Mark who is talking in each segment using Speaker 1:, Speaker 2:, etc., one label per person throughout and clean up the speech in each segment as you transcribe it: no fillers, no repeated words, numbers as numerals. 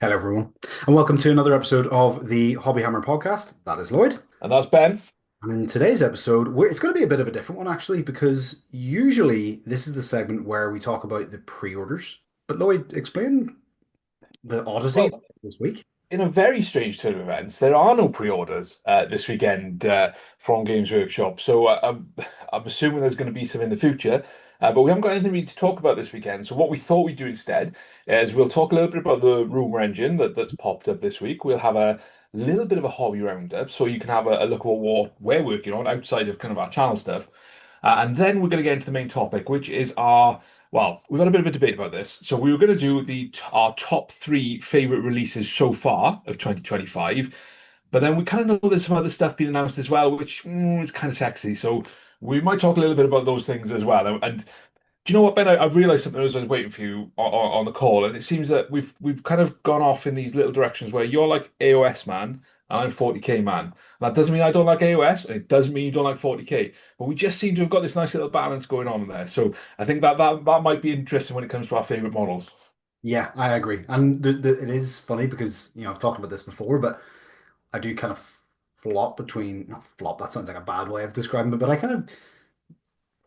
Speaker 1: Hello, everyone, and welcome to another episode of the Hobby Hammer podcast. That is Lloyd.
Speaker 2: And that's Ben.
Speaker 1: And in today's episode, it's going to be a bit of a different one, actually, because usually this is the segment where we talk about the pre-orders. But Lloyd, explain the oddity
Speaker 2: Well,
Speaker 1: this week.
Speaker 2: in a very strange turn of events, there are no pre-orders this weekend from Games Workshop. So I'm assuming there's going to be some in the future. But we haven't got anything really to talk about this weekend. So what we thought we'd do instead is we'll talk a little bit about the rumor engine that's popped up this week. We'll have a little bit of a hobby roundup, so you can have a look at what we're working on outside of kind of our channel stuff. And then we're going to get into the main topic, which is we've had a bit of a debate about this. So we were going to do our top three favorite releases so far of 2025, but then we kind of know there's some other stuff being announced as well, which is kind of sexy. So we might talk a little bit about those things as well. And do you know what, Ben? I realized something as I was waiting for you on the call, and it seems that we've kind of gone off in these little directions where you're like AOS man and I'm 40k man. And that doesn't mean I don't like AOS, and it doesn't mean you don't like 40k. But we just seem to have got this nice little balance going on there. So I think that might be interesting when it comes to our favorite models.
Speaker 1: Yeah, I agree. And it is funny because, I've talked about this before, but I do kind of flop between, not flop, that sounds like a bad way of describing it, but I kind of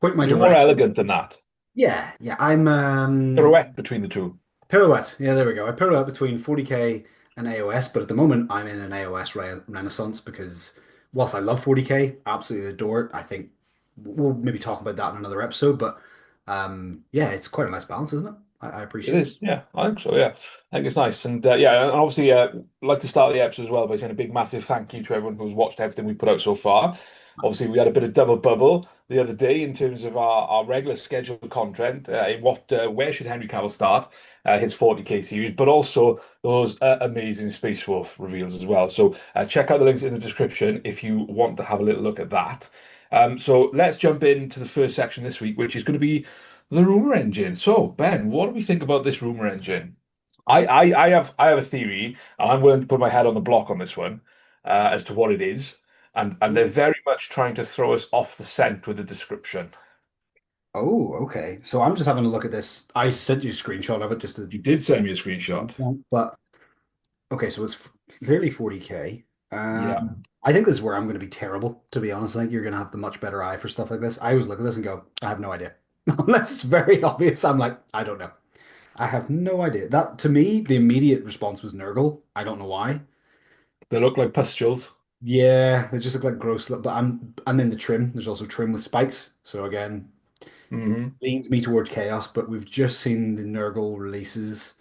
Speaker 1: point my
Speaker 2: You're more
Speaker 1: direction.
Speaker 2: elegant than that.
Speaker 1: Yeah, yeah, I'm
Speaker 2: Pirouette between the two.
Speaker 1: pirouette. Yeah, there we go. I pirouette between 40k and AOS, but at the moment I'm in an AOS renaissance because whilst I love 40k, absolutely adore it. I think we'll maybe talk about that in another episode, but yeah, it's quite a nice balance, isn't it? I
Speaker 2: It
Speaker 1: appreciate it.
Speaker 2: is, yeah, I think so. Yeah, I think it's nice, and yeah, and obviously, I'd like to start the episode as well by saying a big, massive thank you to everyone who's watched everything we put out so far. Obviously, we had a bit of double bubble the other day in terms of our regular scheduled content. In where should Henry Cavill start his 40k series, but also those amazing Space Wolf reveals as well. So check out the links in the description if you want to have a little look at that. So let's jump into the first section this week, which is going to be the rumor engine. So, Ben, what do we think about this rumor engine? I have a theory, and I'm willing to put my head on the block on this one as to what it is. And they're
Speaker 1: Ooh.
Speaker 2: very much trying to throw us off the scent with the description.
Speaker 1: Oh, okay. So I'm just having a look at this. I sent you a screenshot of it just to,
Speaker 2: You did send me a screenshot.
Speaker 1: but okay, so it's clearly 40k.
Speaker 2: Yeah.
Speaker 1: I think this is where I'm going to be terrible, to be honest. I think you're going to have the much better eye for stuff like this. I always look at this and go, I have no idea. Unless it's very obvious, I'm like, I don't know. I have no idea. That to me, the immediate response was Nurgle. I don't know why.
Speaker 2: They look like pustules.
Speaker 1: Yeah, they just look like gross. But I'm in the trim. There's also trim with spikes. So again,
Speaker 2: Hmm.
Speaker 1: leans me towards chaos. But we've just seen the Nurgle releases.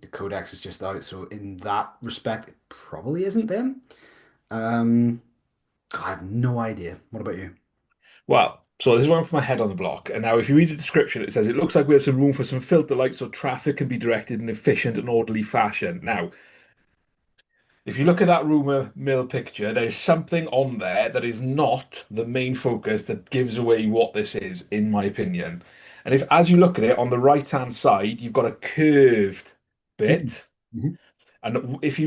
Speaker 1: The Codex is just out. So in that respect, it probably isn't them. Um, I have no idea. What about you?
Speaker 2: Well, so this is where I put my head on the block. And now, if you read the description, it says it looks like we have some room for some filter lights so traffic can be directed in efficient and orderly fashion. Now, if you look at that rumor mill picture, there is something on there that is not the main focus that gives away what this is, in my opinion. And if, as you look at it on the right-hand side, you've got a curved
Speaker 1: Mhm.
Speaker 2: bit,
Speaker 1: Mhm.
Speaker 2: and if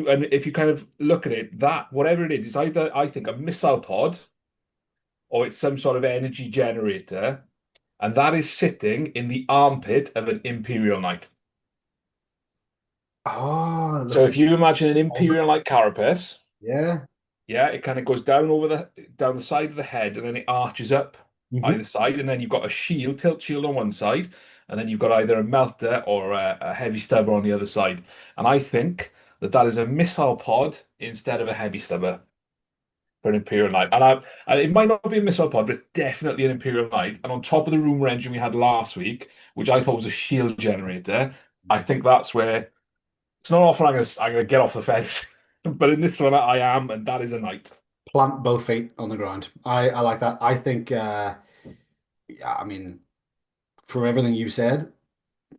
Speaker 2: you kind of look at it, that whatever it is, it's either I think a missile pod or it's some sort of energy generator, and that is sitting in the armpit of an Imperial Knight.
Speaker 1: Oh, it
Speaker 2: So
Speaker 1: looks
Speaker 2: if
Speaker 1: like
Speaker 2: you imagine an
Speaker 1: Alder.
Speaker 2: Imperial Knight carapace.
Speaker 1: Yeah.
Speaker 2: Yeah, it kind of goes down the side of the head and then it arches up
Speaker 1: Hmm.
Speaker 2: either side, and then you've got a shield, tilt shield on one side, and then you've got either a melter or a heavy stubber on the other side. And I think that is a missile pod instead of a heavy stubber for an Imperial Knight. And it might not be a missile pod, but it's definitely an Imperial Knight. And on top of the rumor engine we had last week, which I thought was a shield generator, I think that's where it's not often I'm gonna get off the fence, but in this one I am, and that is a knight.
Speaker 1: Plant both feet on the ground. I like that. I think yeah, I mean, from everything you said,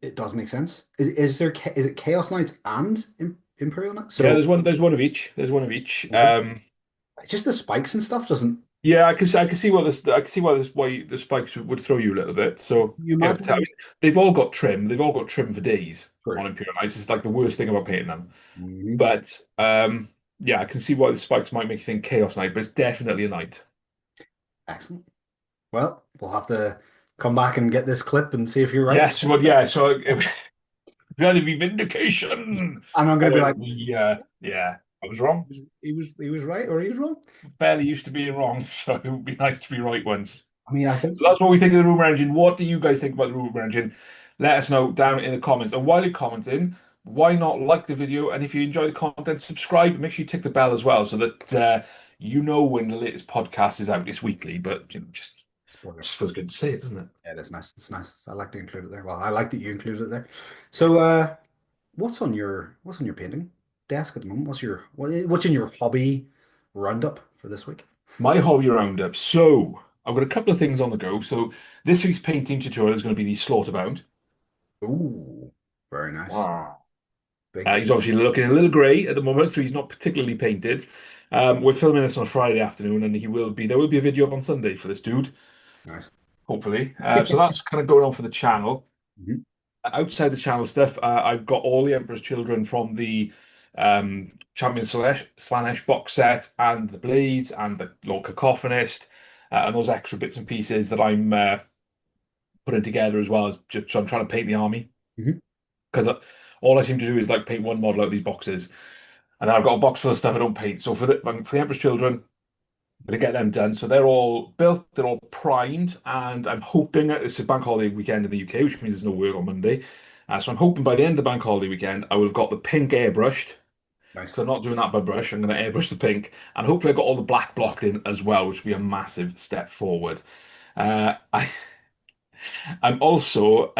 Speaker 1: it does make sense. Is it Chaos Knights and Imperial Knights?
Speaker 2: Yeah,
Speaker 1: So
Speaker 2: there's one of each. There's one of each.
Speaker 1: okay. Just the spikes and stuff doesn't
Speaker 2: Yeah, I can see why the spikes would throw you a little bit. So
Speaker 1: you
Speaker 2: yeah, but I
Speaker 1: imagine?
Speaker 2: mean, they've all got trim. They've all got trim for days
Speaker 1: True.
Speaker 2: on Imperial Knights. It's like the worst thing about painting them.
Speaker 1: Hmm.
Speaker 2: But yeah, I can see why the spikes might make you think Chaos Knight, but it's definitely a knight.
Speaker 1: Excellent. Well, we'll have to come back and get this clip and see if you're right.
Speaker 2: Yes, well, yeah. So Rather be vindication.
Speaker 1: And I'm going to be like,
Speaker 2: Yeah, I was wrong.
Speaker 1: he was right or he was wrong.
Speaker 2: Barely used to being wrong, so it would be nice to be right once.
Speaker 1: I mean, I think
Speaker 2: So that's what we think of the rumor engine. What do you guys think about the rumor engine? Let us know down in the comments. And while you're commenting, why not like the video? And if you enjoy the content, subscribe. Make sure you tick the bell as well, so that you know when the latest podcast is out. It's weekly, but
Speaker 1: spoiler.
Speaker 2: just feels good to say it, doesn't it?
Speaker 1: Yeah, it's nice. It's nice. I like to include it there. Well, I like that you included it there. So, what's on your painting desk at the moment? What's in your hobby roundup for this week?
Speaker 2: My hobby roundup. So I've got a couple of things on the go. So this week's painting tutorial is going to be the Slaughterbound.
Speaker 1: Ooh, very nice.
Speaker 2: Wow.
Speaker 1: Big,
Speaker 2: He's obviously looking a little grey at the moment, so he's not particularly painted. We're filming this on a Friday afternoon, and there will be a video up on Sunday for this dude,
Speaker 1: nice.
Speaker 2: hopefully. So that's kind of going on for the channel.
Speaker 1: Mhm.
Speaker 2: Outside the channel stuff, I've got all the Emperor's Children from the Champion Slanesh box set, and the Blades, and the Lord Cacophonist, and those extra bits and pieces that I'm putting together as well as just so I'm trying to paint the army
Speaker 1: Mhm.
Speaker 2: because all I seem to do is like paint one model out of these boxes. And then I've got a box full of stuff I don't paint. So for the Emperor's Children, I'm going to get them done. So they're all built, they're all primed, and I'm hoping it's a bank holiday weekend in the UK, which means there's no work on Monday. So I'm hoping by the end of the bank holiday weekend, I will have got the pink airbrushed
Speaker 1: Nice.
Speaker 2: because I'm not doing that by brush. I'm going to airbrush the pink, and hopefully I've got all the black blocked in as well, which would be a massive step forward. I'm also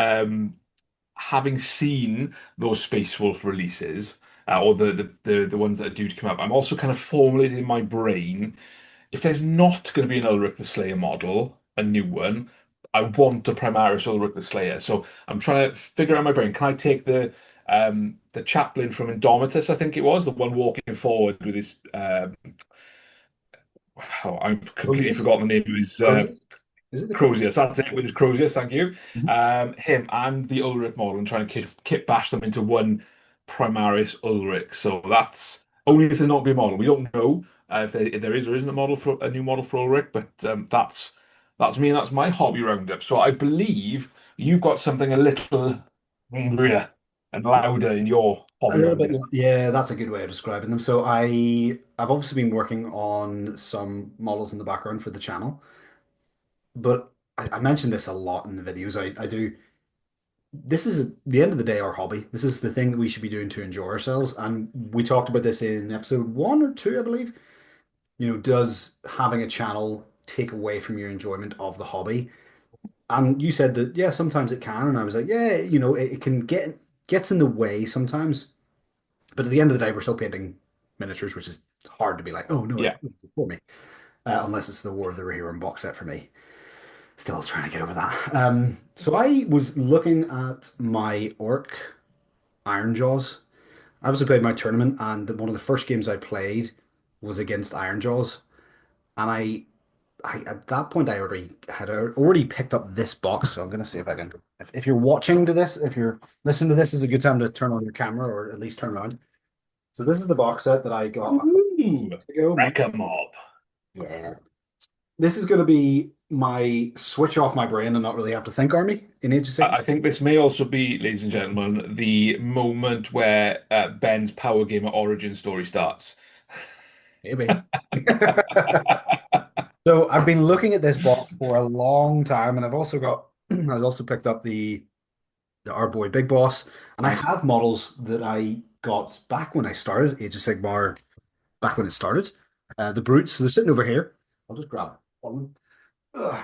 Speaker 2: having seen those Space Wolf releases, or the ones that are due to come up, I'm also kind of formulating in my brain if there's not going to be an Ulrich the Slayer model, a new one, I want a Primaris Ulrich the Slayer. So I'm trying to figure out in my brain, can I take the chaplain from Indomitus, I think it was, the one walking forward with his oh, I've completely
Speaker 1: Roses?
Speaker 2: forgotten the name of his
Speaker 1: Roses? Is it the crow?
Speaker 2: Crozius, that's it, with his Crozius, thank you.
Speaker 1: Mhm.
Speaker 2: Him and the Ulrich model and try and kit bash them into one Primaris Ulrich. So that's only if there's not be a model. We don't know if there is or isn't a model for a new model for Ulrich, but that's me and that's my hobby roundup. So I believe you've got something a little angrier and louder in your
Speaker 1: A
Speaker 2: hobby
Speaker 1: little bit,
Speaker 2: roundup.
Speaker 1: yeah, that's a good way of describing them. So I've obviously been working on some models in the background for the channel, but I mentioned this a lot in the videos. I do. This is at the end of the day our hobby. This is the thing that we should be doing to enjoy ourselves. And we talked about this in episode 1 or 2, I believe. Does having a channel take away from your enjoyment of the hobby? And you said that, yeah, sometimes it can. And I was like, yeah, it can gets in the way sometimes. But at the end of the day, we're still painting miniatures, which is hard to be like, oh no, it
Speaker 2: Yeah,
Speaker 1: for me. Unless it's the War of the Rohirrim box set for me. Still trying to get over that. So I was looking at my Orc Iron Jaws. I obviously played my tournament, and one of the first games I played was against Iron Jaws, and I at that point I already picked up this box. So I'm gonna see if I can. If you're watching to this, if you're listening to this, is a good time to turn on your camera or at least turn around. So this is the box set that I got a couple
Speaker 2: ooh,
Speaker 1: weeks ago.
Speaker 2: wreck 'em mob.
Speaker 1: Yeah. This is going to be my switch off my brain and not really have to think army in Age of Sigmar.
Speaker 2: I think this may also be, ladies and gentlemen, the moment where Ben's Power Gamer origin story starts.
Speaker 1: Maybe. So I've been looking at this box for a long time, and I've also picked up the Our Boy Big Boss, and I
Speaker 2: Nice.
Speaker 1: have models that I got back when I started Age of Sigmar, back when it started. The brutes, so they're sitting over here. I'll just grab one.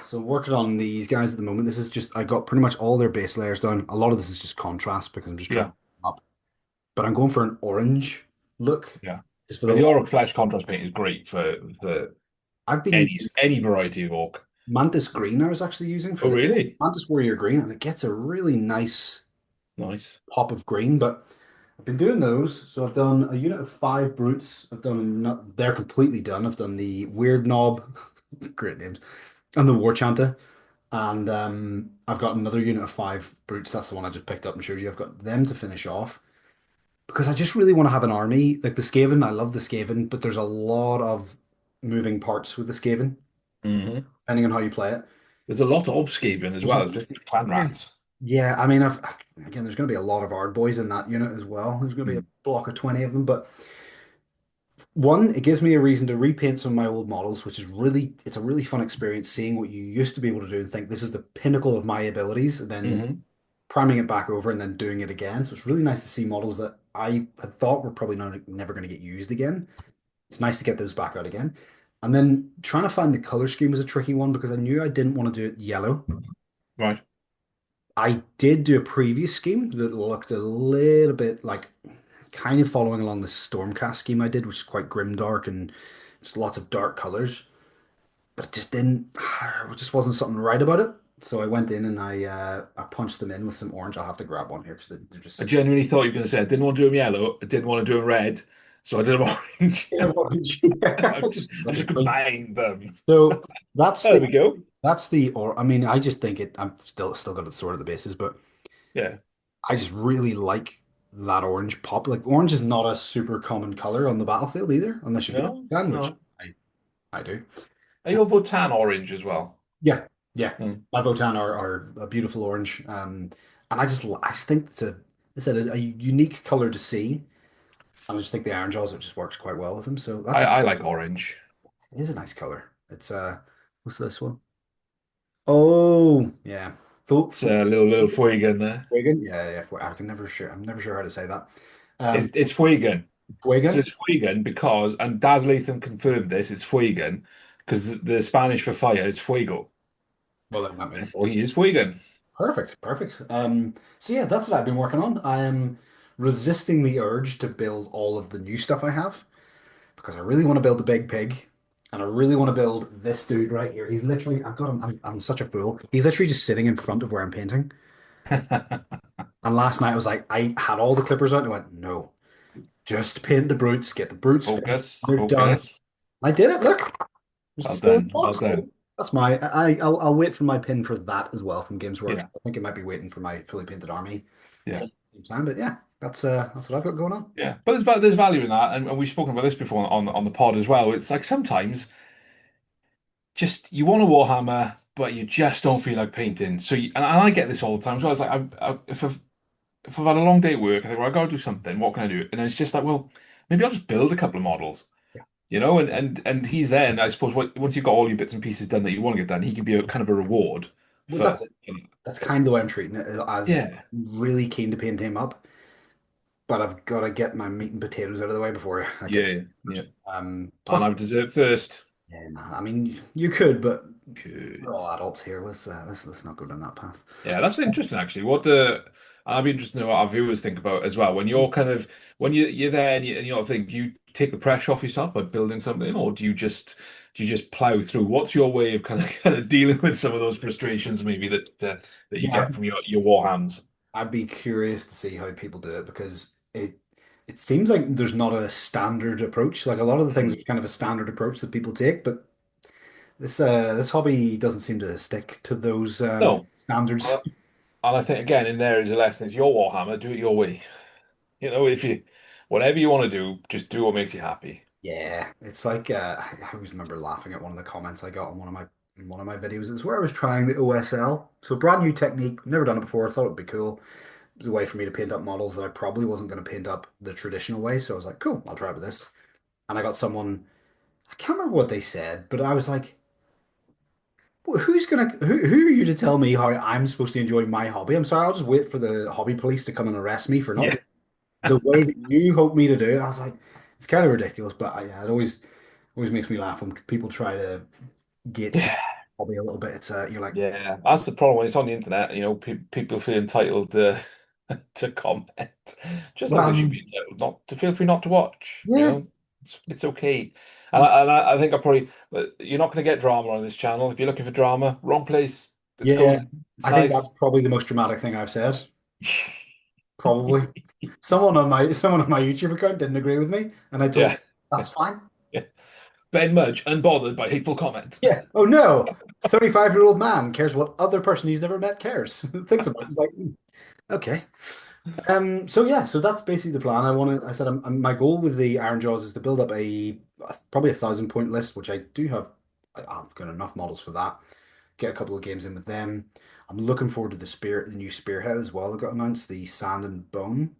Speaker 1: So working on these guys at the moment. This is just I got pretty much all their base layers done. A lot of this is just contrast because I'm just trying to
Speaker 2: Yeah,
Speaker 1: up. But I'm going for an orange look.
Speaker 2: yeah.
Speaker 1: Just for
Speaker 2: But
Speaker 1: the
Speaker 2: the Auric Flash contrast paint is great for
Speaker 1: I've been
Speaker 2: any variety of orc.
Speaker 1: Mantis Green I was actually using for
Speaker 2: Oh,
Speaker 1: the
Speaker 2: really?
Speaker 1: Mantis Warrior Green, and it gets a really nice
Speaker 2: Nice.
Speaker 1: pop of green. But I've been doing those. So I've done a unit of 5 brutes. I've done not they're completely done. I've done the Weird Knob, great names, and the War Chanter. And I've got another unit of 5 brutes. That's the one I just picked up and showed you. I've got them to finish off because I just really want to have an army. Like the Skaven, I love the Skaven, but there's a lot of moving parts with the Skaven,
Speaker 2: Hmm.
Speaker 1: depending on how you play it.
Speaker 2: There's a lot of Skaven as
Speaker 1: There's a,
Speaker 2: well, just clan
Speaker 1: yeah,
Speaker 2: rats.
Speaker 1: Yeah, I mean, again, there's going to be a lot of Ard boys in that unit as well. There's going to be a
Speaker 2: Mm.
Speaker 1: block of 20 of them, but one, it gives me a reason to repaint some of my old models, which is it's a really fun experience seeing what you used to be able to do and think this is the pinnacle of my abilities, and then
Speaker 2: Hmm.
Speaker 1: priming it back over and then doing it again. So it's really nice to see models that I had thought were probably not never going to get used again. It's nice to get those back out again. And then trying to find the color scheme was a tricky one because I knew I didn't want to do it yellow.
Speaker 2: Right.
Speaker 1: I did do a previous scheme that looked a little bit like kind of following along the Stormcast scheme I did, which is quite grim dark and just lots of dark colors. But it just didn't, it just wasn't something right about it. So I went in and I punched them in with some orange. I'll have to grab one here because they're
Speaker 2: I
Speaker 1: just
Speaker 2: genuinely thought you were going to say I didn't want to do them yellow. I didn't want to do them red, so I did them orange.
Speaker 1: yeah, orange.
Speaker 2: I just combined them.
Speaker 1: So that's
Speaker 2: There
Speaker 1: the
Speaker 2: we go.
Speaker 1: or I mean, I just think I'm still got it sorted at the bases, but
Speaker 2: Yeah.
Speaker 1: I just really like that orange pop. Like orange is not a super common color on the battlefield either, unless you've got
Speaker 2: No,
Speaker 1: gun, which
Speaker 2: no.
Speaker 1: I do.
Speaker 2: Are your Votan orange as well?
Speaker 1: Yeah, yeah.
Speaker 2: Mm.
Speaker 1: My Votan are a beautiful orange, and I just think it's I said a unique color to see, and I just think the Iron Jaws it just works quite well with them. So
Speaker 2: I like orange.
Speaker 1: it is a nice color. It's what's this one? Oh yeah, full
Speaker 2: It's a little Fuegan there.
Speaker 1: Fuegan. Yeah, yeah. I can never sure. I'm never sure how to say that. Um,
Speaker 2: It's Fuegan. So
Speaker 1: Fuegan.
Speaker 2: it's Fuegan because, and Daz Latham confirmed this, it's Fuegan because the Spanish for fire is fuego.
Speaker 1: Well, then that means
Speaker 2: Therefore, he is Fuegan.
Speaker 1: perfect, perfect. So yeah, that's what I've been working on. I am resisting the urge to build all of the new stuff I have because I really want to build the big pig, and I really want to build this dude right here. He's literally, I've got him. I'm such a fool. He's literally just sitting in front of where I'm painting. And last night I was like, I had all the clippers out and I went, no, just paint the brutes, get the brutes finished.
Speaker 2: Focus,
Speaker 1: They're done.
Speaker 2: focus.
Speaker 1: I did it. Look, there's
Speaker 2: Well
Speaker 1: still in the
Speaker 2: done, well
Speaker 1: box.
Speaker 2: done.
Speaker 1: That's my. I'll wait for my pin for that as well from Games Workshop.
Speaker 2: Yeah,
Speaker 1: I think it might be waiting for my fully painted army
Speaker 2: yeah,
Speaker 1: pin at the same time. But yeah, that's what I've got going on.
Speaker 2: yeah. But there's value in that, and we've spoken about this before on the pod as well. It's like sometimes just you want a Warhammer, but you just don't feel like painting. So, and I get this all the time. So I was like, if I've had a long day at work, I think, well, I gotta do something. What can I do? And then it's just like, well, maybe I'll just build a couple of models,
Speaker 1: Yeah.
Speaker 2: and he's there. And I suppose once you've got all your bits and pieces done that you want to get done, he can be a kind of a reward
Speaker 1: Well,
Speaker 2: for,
Speaker 1: that's it. That's kind of the way I'm treating it. As
Speaker 2: yeah,
Speaker 1: really keen to paint him up, but I've got to get my meat and potatoes out of the way before I get.
Speaker 2: yeah, yeah. And
Speaker 1: Plus,
Speaker 2: I've deserved first.
Speaker 1: yeah, nah, I mean, you could, but we're
Speaker 2: Good.
Speaker 1: all adults here. Let's not go down that path.
Speaker 2: Yeah, that's interesting actually. I'd be interested to know what our viewers think about as well. When you're kind of when you're there and you don't think, do you take the pressure off yourself by building something, or do you just plow through? What's your way of kind of dealing with some of those frustrations maybe that you
Speaker 1: Yeah,
Speaker 2: get from your war hands?
Speaker 1: I'd be curious to see how people do it because it seems like there's not a standard approach. Like a lot of the things
Speaker 2: Mm.
Speaker 1: are kind of a standard approach that people take, but this hobby doesn't seem to stick to those
Speaker 2: No.
Speaker 1: standards.
Speaker 2: Uh, And I think again in there is a lesson. It's your Warhammer, do it your way. If you whatever you want to do, just do what makes you happy.
Speaker 1: Yeah, it's like I always remember laughing at one of the comments I got on one of my videos. It's where I was trying the OSL. So brand new technique, never done it before. I thought it'd be cool. It was a way for me to paint up models that I probably wasn't going to paint up the traditional way. So I was like, cool, I'll try it with this. And I got someone, I can't remember what they said, but I was like, who are you to tell me how I'm supposed to enjoy my hobby? I'm sorry, I'll just wait for the hobby police to come and arrest me for not
Speaker 2: Yeah.
Speaker 1: doing the way that you hope me to do it. I was like, it's kind of ridiculous, but yeah, it always makes me laugh when people try to gatekeep
Speaker 2: Yeah.
Speaker 1: hobby a little bit. It's you're like,
Speaker 2: Yeah, that's the problem when it's on the internet. People feel entitled to comment, just
Speaker 1: well,
Speaker 2: as they should be entitled not to feel free not to watch.
Speaker 1: yeah,
Speaker 2: It's okay. And I think you're not going to get drama on this channel. If you're looking for drama, wrong place. It's
Speaker 1: yeah.
Speaker 2: cozy. It's
Speaker 1: I think
Speaker 2: nice.
Speaker 1: that's probably the most dramatic thing I've said. Probably. Someone on my YouTube account didn't agree with me, and I told them
Speaker 2: Yeah,
Speaker 1: that's fine.
Speaker 2: yeah. Ben Mudge, unbothered by hateful comment.
Speaker 1: Yeah. Oh no. 35-year-old man cares what other person he's never met cares. Thinks about it. He's like, okay. So yeah, so that's basically the plan. I said my goal with the Iron Jaws is to build up probably 1,000 point list, which I do have. I've got enough models for that. Get a couple of games in with them. I'm looking forward to the new Spearhead as well that got announced, the Sand and Bone.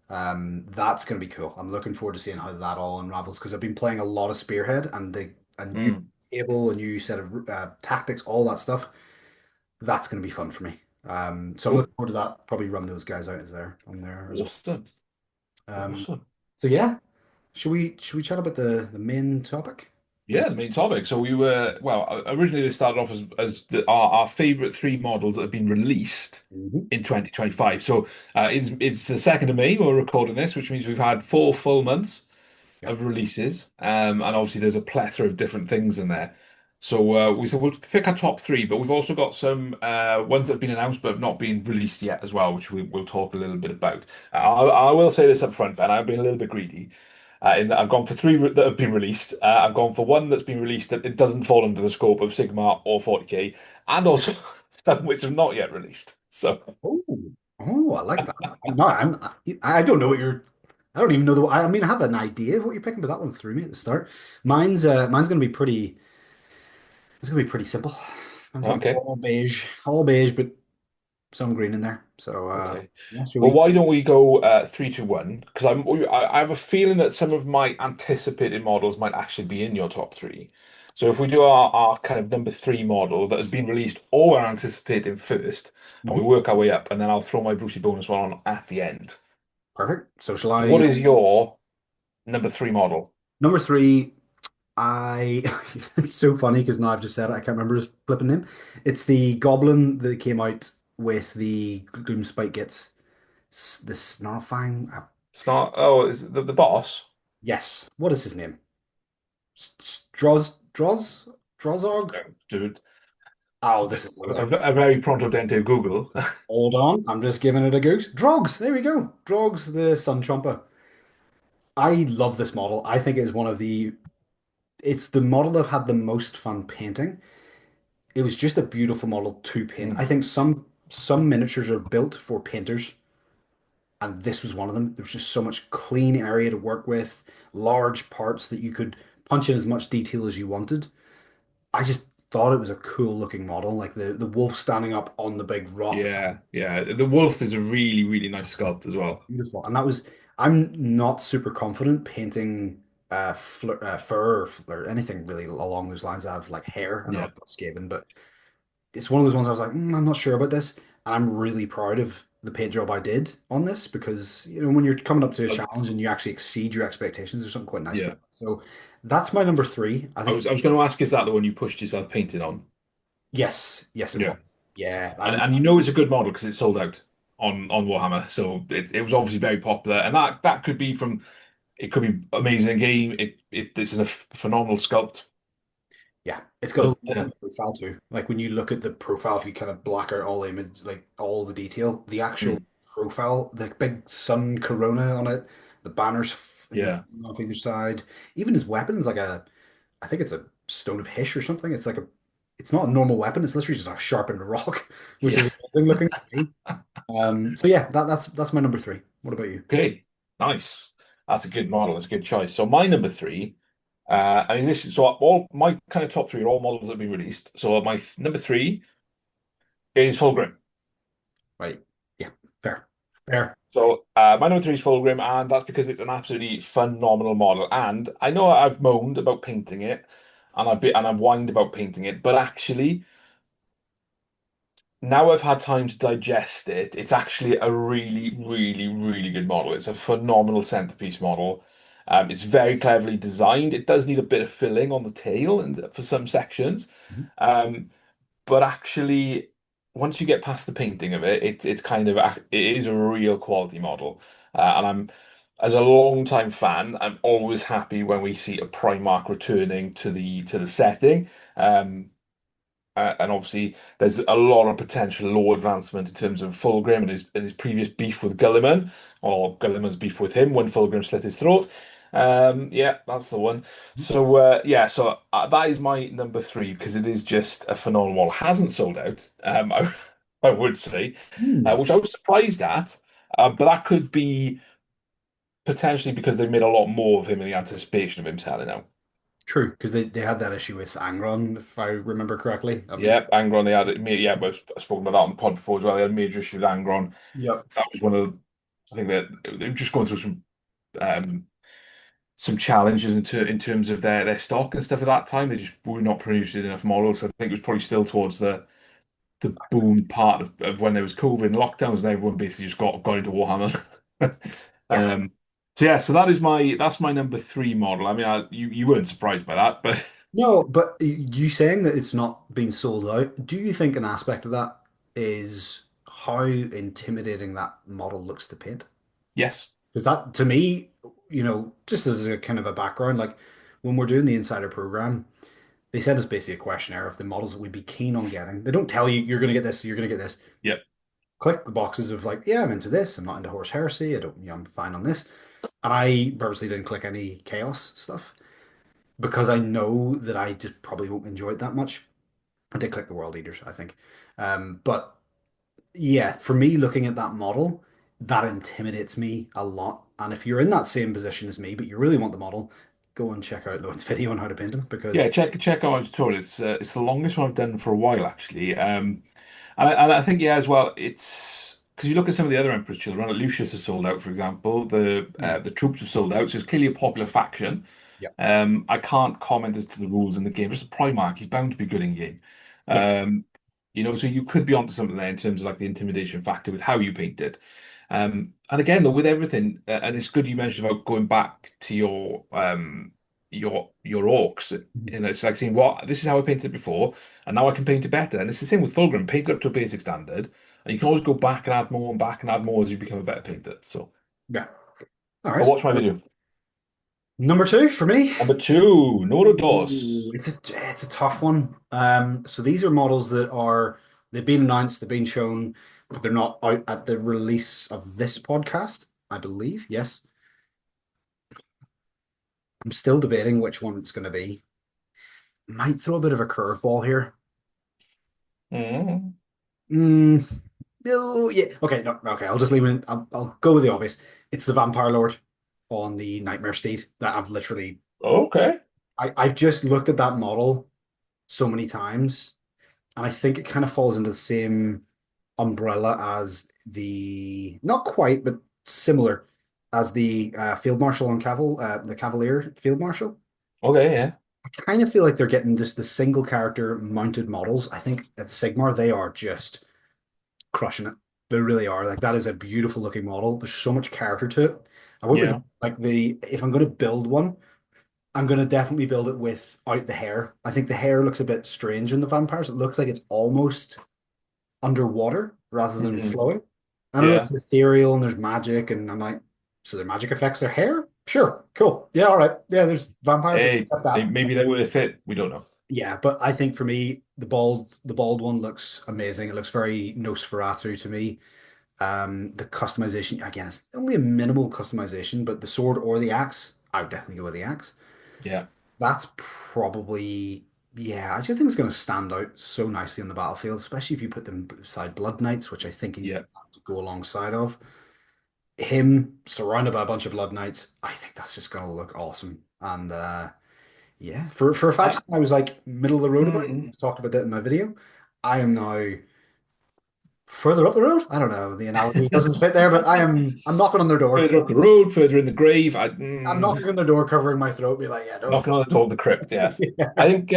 Speaker 1: That's going to be cool. I'm looking forward to seeing how that all unravels because I've been playing a lot of Spearhead and a new
Speaker 2: Mm,
Speaker 1: table, a new set of tactics, all that stuff. That's going to be fun for me. So I'm
Speaker 2: cool.
Speaker 1: looking forward to that. Probably run those guys out as there on there as well.
Speaker 2: Awesome.
Speaker 1: Um,
Speaker 2: Awesome.
Speaker 1: so yeah, should we chat about the main topic?
Speaker 2: Yeah, the main topic. So we were, well, originally this started off as our favorite three models that have been released
Speaker 1: Mhm.
Speaker 2: in 2025. So it's the 2nd of May we're recording this, which means we've had 4 full months
Speaker 1: Yeah,
Speaker 2: of releases. And obviously there's a plethora of different things in there. So we thought we'll pick our top three, but we've also got some ones that have been announced but have not been released yet as well, which we'll talk a little bit about. I will say this up front, Ben, I've been a little bit greedy. In that I've gone for three that have been released. I've gone for one that's been released that it doesn't fall under the scope of Sigma or 40k, and also some which have not yet released. So,
Speaker 1: Oh, oh, I like that. No, I don't know what you're. I don't even know I mean, I have an idea of what you're picking, but that one threw me at the start. Mine's gonna be pretty. It's gonna be pretty simple. Mine's gonna be
Speaker 2: okay.
Speaker 1: all beige, but some green in there. So,
Speaker 2: Okay.
Speaker 1: yeah, should
Speaker 2: Well,
Speaker 1: we?
Speaker 2: why don't we go 3, 2, 1? Because I have a feeling that some of my anticipated models might actually be in your top three. So if we do our kind of number three model that has been released or we're anticipating first, and we
Speaker 1: Mhm.
Speaker 2: work our way up, and then I'll throw my Brucey bonus one on at the end.
Speaker 1: Perfect. So, shall
Speaker 2: So
Speaker 1: I?
Speaker 2: what is your number three model?
Speaker 1: Number three. I it's so funny because now I've just said it. I can't remember his flipping name. It's the goblin that came out with the Gloom Spike Gits. The Snarlfang.
Speaker 2: It's not. Oh, is it the boss?
Speaker 1: Yes. What is his name? Drozog?
Speaker 2: Dude,
Speaker 1: Oh, this is loading.
Speaker 2: a very pronto dente Google.
Speaker 1: Hold on. I'm just giving it a goose. Drogs. There we go. Drogs, the Sun Trumper. I love this model. I think it is one of the. It's the model I've had the most fun painting. It was just a beautiful model to paint. I
Speaker 2: Mm,
Speaker 1: think some miniatures are built for painters, and this was one of them. There was just so much clean area to work with, large parts that you could punch in as much detail as you wanted. I just thought it was a cool looking model, like the wolf standing up on the big rock.
Speaker 2: yeah, yeah. The wolf is a really, really nice sculpt as well.
Speaker 1: Beautiful. And that was, I'm not super confident painting fur or anything really along those lines. I have like hair. I know
Speaker 2: Yeah.
Speaker 1: I've got Skaven, but it's one of those ones I was like, I'm not sure about this. And I'm really proud of the paint job I did on this because, when you're coming up to a
Speaker 2: Uh,
Speaker 1: challenge and you actually exceed your expectations, there's something quite nice about
Speaker 2: yeah.
Speaker 1: it. So that's my number three. I think,
Speaker 2: I was going to ask, is that the one you pushed yourself painting on?
Speaker 1: yes, yes, it was.
Speaker 2: Yeah.
Speaker 1: Yeah,
Speaker 2: And you know it's a good model because it's sold out on Warhammer. So it was obviously very popular. And that could be from it could be amazing in game. It's a phenomenal sculpt.
Speaker 1: Yeah, it's got a
Speaker 2: But
Speaker 1: lovely profile too. Like when you look at the profile, if you kind of black out all the image, like all the detail, the actual
Speaker 2: mm,
Speaker 1: profile, the big sun corona on it, the banners
Speaker 2: yeah.
Speaker 1: off either side, even his weapon is like I think it's a stone of Hish or something. It's not a normal weapon. It's literally just a sharpened rock, which
Speaker 2: Yeah.
Speaker 1: is amazing looking to me. So yeah, that's my number three. What about you?
Speaker 2: Okay. Nice. That's a good model. That's a good choice. So my number three, I mean this is so all my kind of top three are all models that have been released. So my number three is Fulgrim.
Speaker 1: Right. Yeah, fair. Fair.
Speaker 2: So my number three is Fulgrim, and that's because it's an absolutely phenomenal model. And I know I've moaned about painting it, and I've whined about painting it, but actually, now I've had time to digest it, it's actually a really, really, really good model. It's a phenomenal centerpiece model. It's very cleverly designed. It does need a bit of filling on the tail and for some sections.
Speaker 1: Mhm.
Speaker 2: Um, but actually, once you get past the painting of it, it's kind of it is a real quality model. And I'm as a long-time fan, I'm always happy when we see a Primarch returning to the setting. Um, and obviously, there's a lot of potential law advancement in terms of Fulgrim and his previous beef with Gulliman, or Gulliman's beef with him when Fulgrim slit his throat. Yeah, that's the one. So that is my number three because it is just a phenomenal model. Hasn't sold out, I would say,
Speaker 1: Hmm.
Speaker 2: which I was surprised at. But that could be potentially because they made a lot more of him in the anticipation of him selling out.
Speaker 1: True, because they had that issue with Angron, if I remember correctly. I mean,
Speaker 2: Yeah, Angron, they had it. Yeah, but I've spoken about that on the pod before as well. They had a major issue with Angron.
Speaker 1: yep.
Speaker 2: That was one of the, I think that they were just going through um, some challenges in terms of their stock and stuff at that time. They just were not producing enough models. So I think it was probably still towards the boom part of when there was COVID and lockdowns, and everyone basically just got into Warhammer.
Speaker 1: Yes.
Speaker 2: um, so yeah, so that's my number three model. I mean, you weren't surprised by that, but
Speaker 1: No, but you saying that it's not been sold out, do you think an aspect of that is how intimidating that model looks to paint?
Speaker 2: yes,
Speaker 1: Because that, to me, just as a kind of a background, like when we're doing the insider program, they send us basically a questionnaire of the models that we'd be keen on getting. They don't tell you you're going to get this, you're going to get this.
Speaker 2: yep,
Speaker 1: Click the boxes of like, yeah, I'm into this. I'm not into horse heresy. I don't, I'm fine on this. And I purposely didn't click any chaos stuff because I know that I just probably won't enjoy it that much. I did click the world eaters, I think. But yeah, for me, looking at that model, that intimidates me a lot. And if you're in that same position as me, but you really want the model, go and check out Lowen's video on how to paint him
Speaker 2: yeah.
Speaker 1: because
Speaker 2: Check out my tutorial. It's the longest one I've done for a while actually. And I think yeah as well. It's because you look at some of the other Emperor's Children. Like Lucius is sold out, for example.
Speaker 1: hmm,
Speaker 2: The troops are sold out, so it's clearly a popular faction.
Speaker 1: yeah,
Speaker 2: I can't comment as to the rules in the game. It's a Primarch. He's bound to be good in game.
Speaker 1: yeah.
Speaker 2: Um, so you could be onto something there in terms of like the intimidation factor with how you paint it. And again, though, with everything, and it's good you mentioned about going back to your orcs.
Speaker 1: Mhm.
Speaker 2: It's like saying, "What? This is how I painted it before, and now I can paint it better." And it's the same with Fulgrim. Paint it up to a basic standard, and you can always go back and add more and back and add more as you become a better painter. So,
Speaker 1: Yeah. All
Speaker 2: but
Speaker 1: right.
Speaker 2: watch my video.
Speaker 1: Number two for me.
Speaker 2: Number two, Noro
Speaker 1: Ooh,
Speaker 2: Dos.
Speaker 1: it's a tough one. So these are models that are they've been announced, they've been shown, but they're not out at the release of this podcast, I believe. Yes. I'm still debating which one it's going to be. Might throw a bit of a curveball here.
Speaker 2: Mm.
Speaker 1: Mm, no, yeah. Okay, no, okay. I'll just leave it. I'll go with the obvious. It's the Vampire Lord on the Nightmare Steed that I've literally.
Speaker 2: Okay.
Speaker 1: I've just looked at that model so many times, and I think it kind of falls into the same umbrella as the not quite, but similar as the Field Marshal on the Cavalier Field Marshal.
Speaker 2: Okay, yeah.
Speaker 1: I kind of feel like they're getting just the single character mounted models. I think at Sigmar they are just crushing it. They really are. Like that is a beautiful looking model. There's so much character to it. I went with
Speaker 2: Yeah.
Speaker 1: like the if I'm going to build one, I'm going to definitely build it without the hair. I think the hair looks a bit strange in the vampires. It looks like it's almost underwater rather than
Speaker 2: Hmm.
Speaker 1: flowing. I don't know,
Speaker 2: Yeah.
Speaker 1: it's ethereal and there's magic, and I'm like, so their magic affects their hair? Sure, cool. Yeah, all right. Yeah, there's vampires. I can
Speaker 2: Hey,
Speaker 1: accept that.
Speaker 2: maybe they were a fit. We don't know.
Speaker 1: Yeah, but I think for me, the bald one looks amazing. It looks very Nosferatu to me. The customization, again, it's only a minimal customization, but the sword or the axe, I would definitely go with the axe.
Speaker 2: Yeah.
Speaker 1: That's probably, yeah, I just think it's going to stand out so nicely on the battlefield, especially if you put them beside Blood Knights, which I think he's
Speaker 2: Yeah.
Speaker 1: the man to go alongside of. Him surrounded by a bunch of Blood Knights, I think that's just going to look awesome. And yeah, for a
Speaker 2: I,
Speaker 1: faction I was like middle of the road about, I
Speaker 2: mm,
Speaker 1: talked about that in my video. I am now further up the road. I don't know, the analogy doesn't fit there, but I'm knocking on their door.
Speaker 2: Further up the road, further in the grave.
Speaker 1: I'm knocking on their door, covering my throat, be like, yeah, don't.
Speaker 2: Knocking on the door of the crypt. Yeah. I
Speaker 1: Yeah.
Speaker 2: think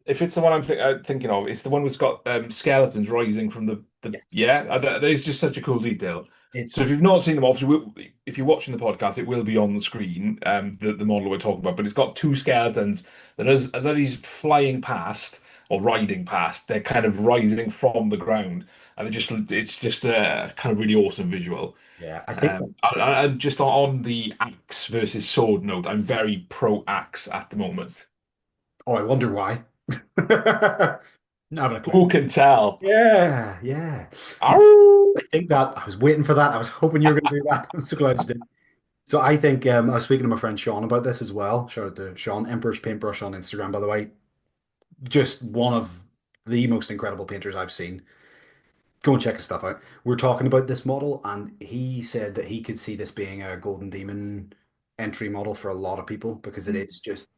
Speaker 2: if it's the one thinking of, it's the one that's got skeletons rising from the
Speaker 1: Yes.
Speaker 2: yeah. That is just such a cool detail.
Speaker 1: It's
Speaker 2: So if you've not seen them, obviously, if you're watching the podcast, it will be on the screen. The model we're talking about, but it's got two skeletons that he's flying past or riding past. They're kind of rising from the ground, and it's just a kind of really awesome visual.
Speaker 1: yeah, I think that's
Speaker 2: And just on the axe versus sword note, I'm very pro axe at the moment.
Speaker 1: oh, I wonder why. Not having a clue.
Speaker 2: Who can tell?
Speaker 1: Yeah, yeah. No,
Speaker 2: Arr!
Speaker 1: I think that I was waiting for that. I was hoping you were going to do that. I'm so glad you did. So I think I was speaking to my friend Sean about this as well. Shout out to Sean, Emperor's Paintbrush on Instagram, by the way. Just one of the most incredible painters I've seen. Go and check his stuff out. We're talking about this model, and he said that he could see this being a Golden Demon entry model for a lot of people because it is just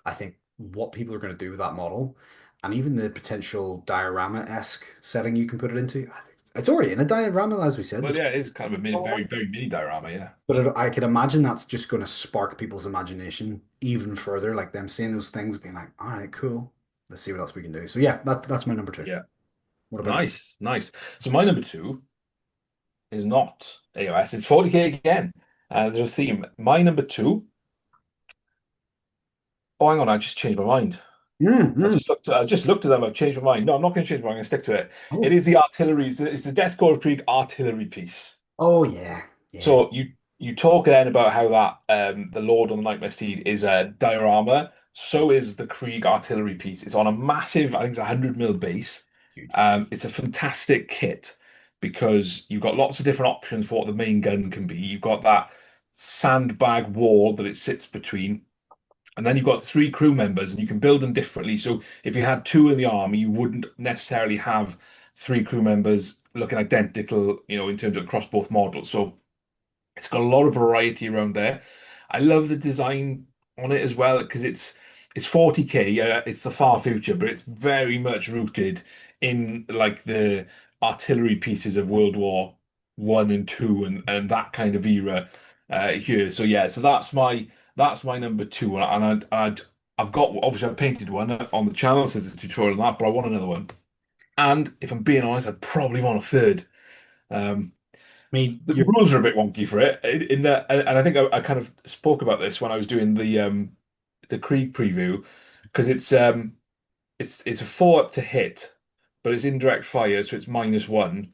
Speaker 1: I think what people are going to do with that model, and even the potential diorama-esque setting you can put it into, I think it's already in a diorama, as we said,
Speaker 2: Well,
Speaker 1: the
Speaker 2: yeah, it is kind of a
Speaker 1: diorama.
Speaker 2: very, very mini diorama, yeah.
Speaker 1: But I can imagine that's just going to spark people's imagination even further, like them seeing those things, being like, "All right, cool. Let's see what else we can do." So yeah, that's my number two.
Speaker 2: Yeah.
Speaker 1: What about you?
Speaker 2: Nice, nice. So my number two is not AOS, it's 40k again. There's a theme. My number two, oh, hang on, I just changed my mind.
Speaker 1: Mm.
Speaker 2: I just looked at them, I've changed my mind. No, I'm not going to change my mind, I'm going to stick to it. It
Speaker 1: Oh,
Speaker 2: is the Artilleries, it's the Death Korps Krieg artillery piece.
Speaker 1: oh yeah, yeah.
Speaker 2: So you talk then about how that the Lord on the Nightmare Steed is a diorama. So is the Krieg artillery piece. It's on a massive, I think it's a 100 mil base.
Speaker 1: Huge.
Speaker 2: It's a fantastic kit because you've got lots of different options for what the main gun can be. You've got that sandbag wall that it sits between, and then you've got three crew members, and you can build them differently. So if you had two in the army, you wouldn't necessarily have three crew members looking identical, in terms of across both models. So it's got a lot of variety around there. I love the design on it as well because it's 40k. It's the far future, but it's very much rooted in like the artillery pieces of World War One and Two and that kind of era here. So yeah, so that's my number two, I've got obviously I painted one on the channel, so there's a tutorial on that, but I want another one. And if I'm being honest, I'd probably want a third. Um,
Speaker 1: I mean,
Speaker 2: the
Speaker 1: you're
Speaker 2: rules are a bit wonky for it in that, and I think I kind of spoke about this when I was doing the Krieg preview because it's a four up to hit, but it's indirect fire, so it's -1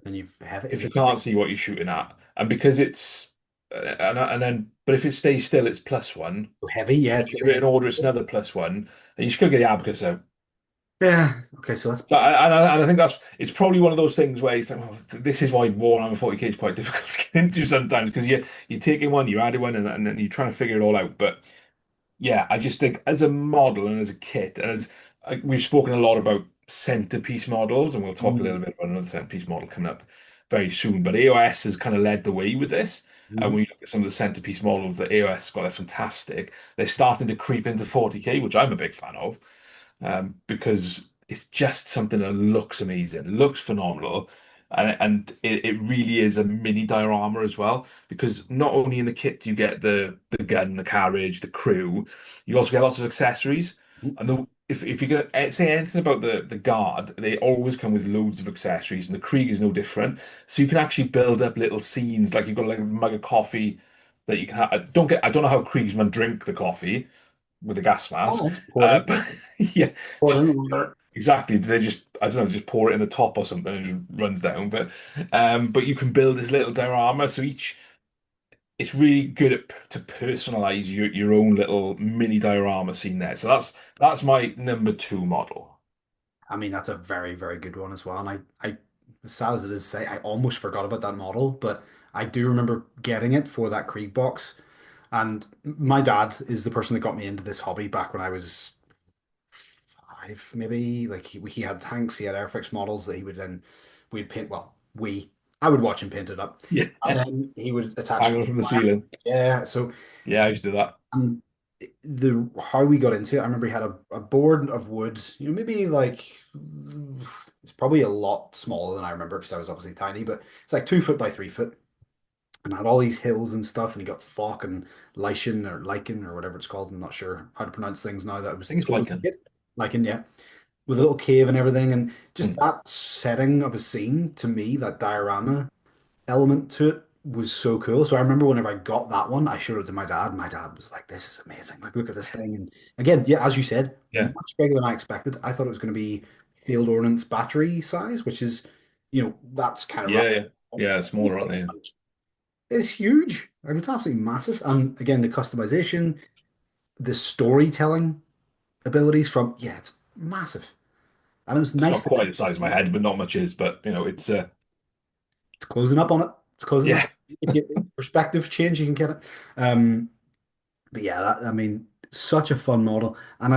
Speaker 1: and you've have
Speaker 2: if
Speaker 1: is
Speaker 2: you
Speaker 1: it
Speaker 2: can't see what you're shooting at, and because it's and then but if it stays still, it's +1.
Speaker 1: heavy? Yeah,
Speaker 2: If
Speaker 1: it's
Speaker 2: you
Speaker 1: a bit
Speaker 2: give it an
Speaker 1: heavy.
Speaker 2: order, it's another +1, and you should go get the abacus out.
Speaker 1: Yeah. Okay, so that's
Speaker 2: But and I think it's probably one of those things where you say, well, this is why Warhammer 40k is quite difficult to get into sometimes because you're taking one, you're adding one, and then you're trying to figure it all out. But yeah, I just think as a model and as a kit, and we've spoken a lot about centerpiece models, and we'll talk a little
Speaker 1: mm,
Speaker 2: bit about another centerpiece model coming up very soon. But AOS has kind of led the way with this. And
Speaker 1: mm,
Speaker 2: when you look at some of the centerpiece models that AOS got, they're fantastic. They're starting to creep into 40k, which I'm a big fan of because it's just something that looks amazing, looks phenomenal, and it really is a mini diorama as well. Because not only in the kit do you get the gun, the carriage, the crew, you also get lots of accessories.
Speaker 1: mm.
Speaker 2: And if you're gonna say anything about the guard, they always come with loads of accessories, and the Krieg is no different. So you can actually build up little scenes, like you've got like a mug of coffee that you can have. I don't know how Kriegsmen drink the coffee with a gas mask.
Speaker 1: Oh, it's poured
Speaker 2: But
Speaker 1: in.
Speaker 2: yeah,
Speaker 1: Poured in.
Speaker 2: exactly. They just, I don't know, just pour it in the top or something and it just runs down. But you can build this little diorama. So it's really good to personalize your own little mini diorama scene there. So that's my number two model.
Speaker 1: I mean, that's a very, very good one as well. And as sad as it is to say, I almost forgot about that model, but I do remember getting it for that Krieg box. And my dad is the person that got me into this hobby back when I was five, maybe. Like he had tanks, he had Airfix models that he would then we'd paint. Well, I would watch him paint it up,
Speaker 2: Yeah,
Speaker 1: and then he would attach.
Speaker 2: hanging from the ceiling.
Speaker 1: Yeah, so
Speaker 2: Yeah, I used to do that.
Speaker 1: and the how we got into it, I remember he had a board of wood, maybe like it's probably a lot smaller than I remember because I was obviously tiny, but it's like 2 foot by 3 foot, and had all these hills and stuff, and he got Falk and Lyken or whatever it's called. I'm not sure how to pronounce things now that I
Speaker 2: I
Speaker 1: was
Speaker 2: think it's
Speaker 1: told as a
Speaker 2: Lycan.
Speaker 1: kid. Lyken, yeah, with a little cave and everything, and just
Speaker 2: Hmm.
Speaker 1: that setting of a scene to me, that diorama element to it was so cool. So I remember whenever I got that one, I showed it to my dad. My dad was like, "This is amazing! Like, look at this thing!" And again, yeah, as you said,
Speaker 2: Yeah,
Speaker 1: much bigger than I expected. I thought it was going to be field ordnance battery size, which is, that's kind of rough.
Speaker 2: yeah, yeah, yeah. Smaller, aren't they?
Speaker 1: It's huge. Like, it's absolutely massive. And again, the customization, the storytelling abilities from, yeah, it's massive. And it was
Speaker 2: It's
Speaker 1: nice
Speaker 2: not
Speaker 1: that
Speaker 2: quite the size of my head, but not much is. But it's
Speaker 1: it's closing up on it. It's closing
Speaker 2: yeah,
Speaker 1: up. If you perspectives change, you can get it. Um, But yeah, I mean, such a fun model, and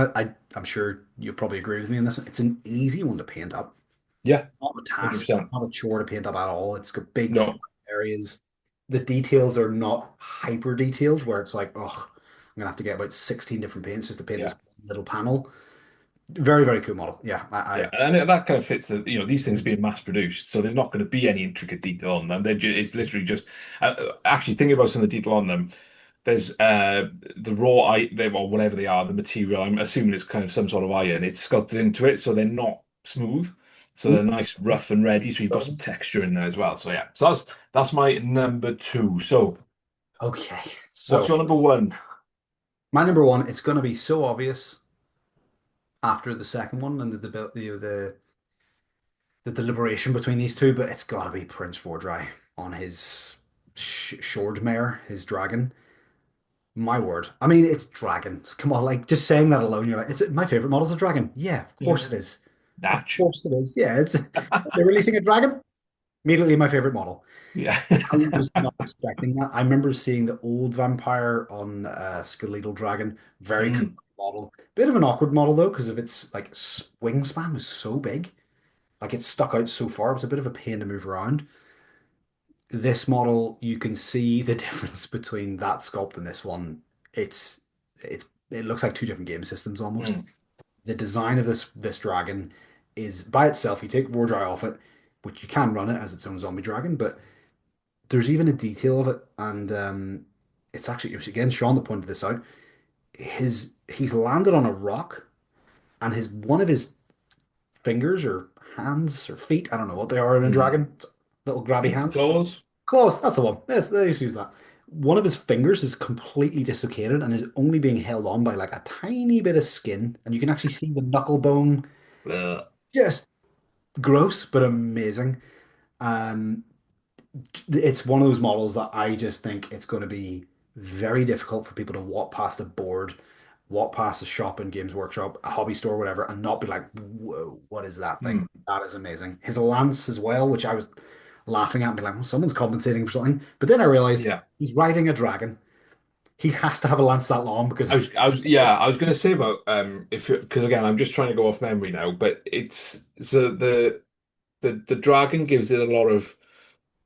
Speaker 1: I'm sure you'll probably agree with me on this. It's an easy one to paint up.
Speaker 2: yeah,
Speaker 1: Not a task,
Speaker 2: 100%.
Speaker 1: not a chore to paint up at all. It's got big flat
Speaker 2: No,
Speaker 1: areas. The details are not hyper detailed, where it's like, oh. I'm gonna have to get about 16 different paints just to paint
Speaker 2: Yeah.
Speaker 1: this little panel. Very, very cool model. Yeah,
Speaker 2: Yeah, and that kind of fits the, these things are being mass produced, so there's not going to be any intricate detail on them. It's literally just actually thinking about some of the detail on them. There's the raw or whatever they are, the material. I'm assuming it's kind of some sort of iron. It's sculpted into it, so they're not smooth. So they're nice, rough and ready. So you've got some texture in there as well. So yeah, so that's my number two. So
Speaker 1: okay.
Speaker 2: what's
Speaker 1: So
Speaker 2: your number one?
Speaker 1: my number one, it's gonna be so obvious after the second one and the deliberation between these two, but it's gotta be Prince Vordry on his Shord Mare, his dragon. My word. I mean, it's dragons. Come on, like just saying that alone, you're like, it's my favorite model's a dragon. Yeah, of
Speaker 2: Yeah.
Speaker 1: course it is. Of
Speaker 2: Natch.
Speaker 1: course it is. Yeah, it's they're releasing a dragon. Immediately my favorite model.
Speaker 2: Yeah.
Speaker 1: I was not expecting that. I remember seeing the old vampire on Skeletal Dragon. Very cool
Speaker 2: Mm.
Speaker 1: model. Bit of an awkward model though, because of its like wingspan was so big. Like it stuck out so far. It was a bit of a pain to move around. This model, you can see the difference between that sculpt and this one. It looks like two different game systems almost.
Speaker 2: Mm.
Speaker 1: The design of this dragon is by itself. You take Vordry off it, which you can run it as its own zombie dragon, but there's even a detail of it, and it's actually it was again Sean that pointed this out. He's landed on a rock, and his one of his fingers or hands or feet, I don't know what they are in a
Speaker 2: Mm.
Speaker 1: dragon, little grabby
Speaker 2: Feet
Speaker 1: hands.
Speaker 2: claws.
Speaker 1: Close, that's the one. Yes, they used to use that. One of his fingers is completely dislocated and is only being held on by like a tiny bit of skin, and you can actually see the knuckle bone.
Speaker 2: Ugh.
Speaker 1: Just gross, but amazing. Um, it's one of those models that I just think it's going to be very difficult for people to walk past a board, walk past a shop in Games Workshop, a hobby store, whatever, and not be like, whoa, what is that thing?
Speaker 2: Mm.
Speaker 1: That is amazing. His lance as well, which I was laughing at and be like, well, someone's compensating for something. But then I realized
Speaker 2: Yeah.
Speaker 1: he's riding a dragon. He has to have a lance that long because
Speaker 2: I was going to say about if because again, I'm just trying to go off memory now, but it's so the dragon gives it a lot of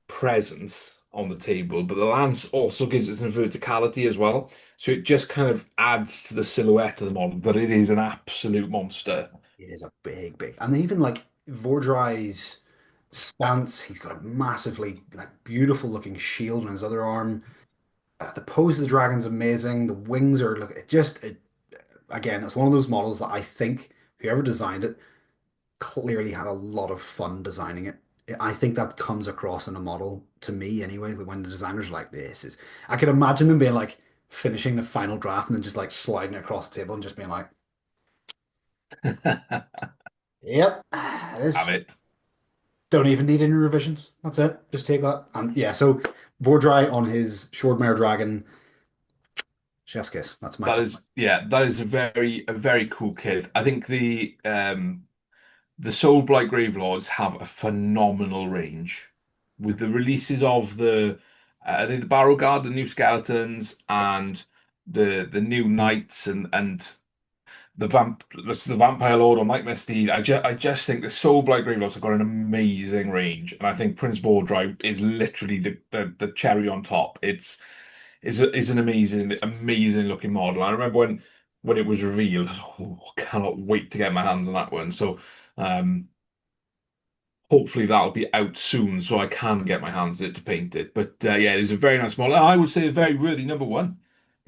Speaker 2: presence on the table, but the lance also gives it some verticality as well. So it just kind of adds to the silhouette of the model, but it is an absolute monster.
Speaker 1: it is a big, big. And even like Vordry's stance, he's got a massively like beautiful looking shield on his other arm. The pose of the dragon's amazing. The wings are look. Again, it's one of those models that I think whoever designed it clearly had a lot of fun designing it. I think that comes across in a model to me anyway. That when the designers are like, this is, I can imagine them being like finishing the final draft and then just like sliding it across the table and just being like, "Yep,
Speaker 2: Have
Speaker 1: this
Speaker 2: it.
Speaker 1: don't even need any revisions. That's it. Just take that." And yeah, so Vordry on his Swordmare Dragon, chef's kiss. That's my
Speaker 2: That
Speaker 1: top.
Speaker 2: is, yeah, that is a very cool kid. I think the Soulblight Gravelords have a phenomenal range with the releases of I think the Barrow Guard, the new skeletons, and the new knights and the Vampire Lord or Nightmare Steed. I just think the Soulblight Gravelords have got an amazing range, and I think Prince Vordry is literally the cherry on top. Is an amazing looking model. I remember when it was revealed, I was like, oh, I cannot wait to get my hands on that one. So um, hopefully that'll be out soon, so I can get my hands on it to paint it. But yeah, it is a very nice model. And I would say a very worthy number one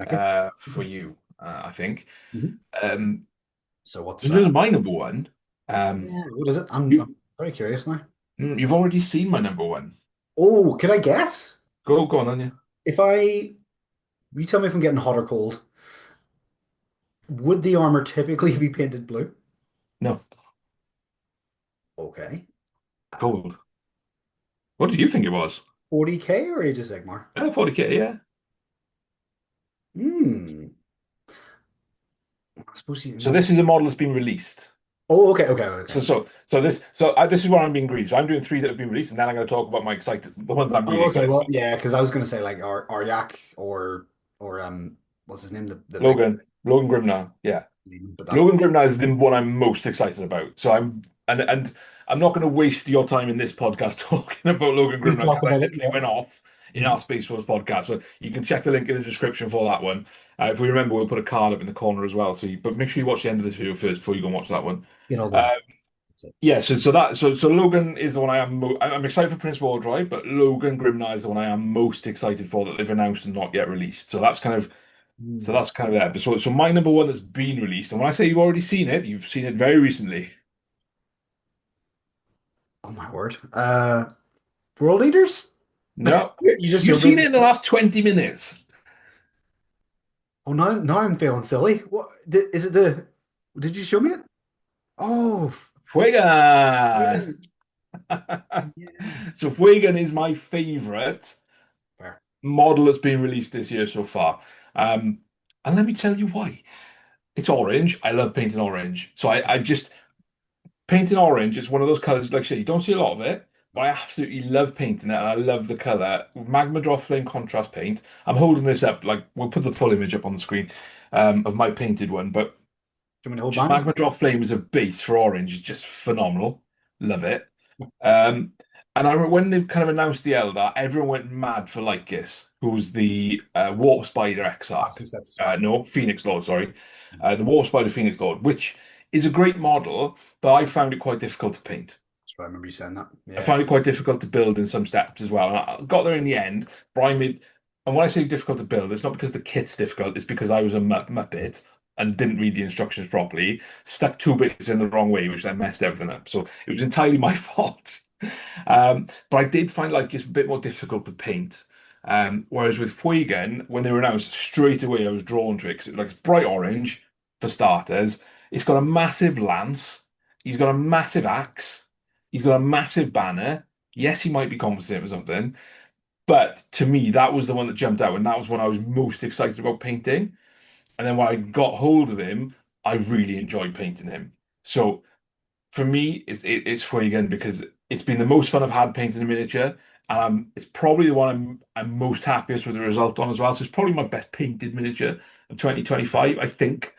Speaker 1: Okay.
Speaker 2: for you. I think.
Speaker 1: Mhm.
Speaker 2: Um,
Speaker 1: So what's
Speaker 2: in terms of my number one, um,
Speaker 1: yeah, what is it? I'm
Speaker 2: you
Speaker 1: very curious now.
Speaker 2: you've already seen my number one.
Speaker 1: Oh, could I guess?
Speaker 2: Go on, then. Yeah.
Speaker 1: If I You tell me if I'm getting hot or cold. Would the armor typically be painted blue?
Speaker 2: No,
Speaker 1: Okay. Uh,
Speaker 2: gold. What did you think it was?
Speaker 1: 40K or Age of Sigmar?
Speaker 2: 40K, yeah.
Speaker 1: Hmm. I suppose you
Speaker 2: So
Speaker 1: know.
Speaker 2: this is a model that's been released.
Speaker 1: Oh, okay, okay, okay.
Speaker 2: This is where I'm being greedy. So I'm doing three that have been released, and then I'm going to talk about the ones I'm really
Speaker 1: Oh, okay.
Speaker 2: excited
Speaker 1: Well,
Speaker 2: about.
Speaker 1: yeah, because I was going to say like Aryak or what's his name? The big,
Speaker 2: Logan Grimnar, yeah.
Speaker 1: but that
Speaker 2: Logan Grimnar is the one I'm most excited about. So I'm not going to waste your time in this podcast talking about Logan
Speaker 1: we've
Speaker 2: Grimnar
Speaker 1: talked
Speaker 2: because I
Speaker 1: about it.
Speaker 2: literally
Speaker 1: Yeah.
Speaker 2: went off in our Space Force podcast. So you can check the link in the description for that one. If we remember, we'll put a card up in the corner as well. But make sure you watch the end of this video first before you go and watch that one.
Speaker 1: Get all the
Speaker 2: Uh,
Speaker 1: way. That's it.
Speaker 2: yeah, so Logan is the one I'm excited for Prince Wardroid, but Logan Grimnar is the one I am most excited for that they've announced and not yet released.
Speaker 1: Hmm.
Speaker 2: That's kind of there. So my number one that's been released, and when I say you've already seen it, you've seen it very recently.
Speaker 1: Oh my word. World Eaters?
Speaker 2: No,
Speaker 1: You just
Speaker 2: you've
Speaker 1: showed
Speaker 2: seen it
Speaker 1: me.
Speaker 2: in the last 20 minutes.
Speaker 1: Oh, now I'm feeling silly. What is it? The Did you show me it? Oh,
Speaker 2: Fuegan.
Speaker 1: Lyken. Yeah.
Speaker 2: So Fuegan is my favorite
Speaker 1: Fair.
Speaker 2: model that's been released this year so far. Um, and let me tell you why. It's orange. I love painting orange. I just painting orange is one of those colors, like I say, you don't see a lot of it, but I absolutely love painting it and I love the color. Magma Draw Flame contrast paint. I'm holding this up, like we'll put the full image up on the screen of my painted one, but
Speaker 1: Do you want me to hold
Speaker 2: just
Speaker 1: mine?
Speaker 2: Magma Draw Flame as a base for orange is just phenomenal. Love it. Um, and I remember when they kind of announced the Eldar, everyone went mad for Lycus, who's the Warp Spider
Speaker 1: I
Speaker 2: Exarch.
Speaker 1: was that's Spider.
Speaker 2: No, Phoenix Lord, sorry. The Warp Spider Phoenix Lord, which is a great model, but I found it quite difficult to paint.
Speaker 1: That's right. I remember you saying that.
Speaker 2: I
Speaker 1: Yeah.
Speaker 2: found it quite difficult to build in some steps as well. And I got there in the end, but I made, and when I say difficult to build, it's not because the kit's difficult, it's because I was a muppet and didn't read the instructions properly, stuck two bits in the wrong way, which then messed everything up. So it was entirely my fault. But I did find like it's a bit more difficult to paint. Whereas with Fuegan, when they were announced straight away, I was drawn to it because it's bright orange for starters. It's got a massive lance. He's got a massive axe. He's got a massive banner. Yes, he might be compensating for something, but to me, that was the one that jumped out, and that was when I was most excited about painting. And then when I got hold of him, I really enjoyed painting him. So for me, it's Fuegan because it's been the most fun I've had painting a miniature. It's probably the one I'm most happiest with the result on as well. So it's probably my best painted miniature of 2025, I think.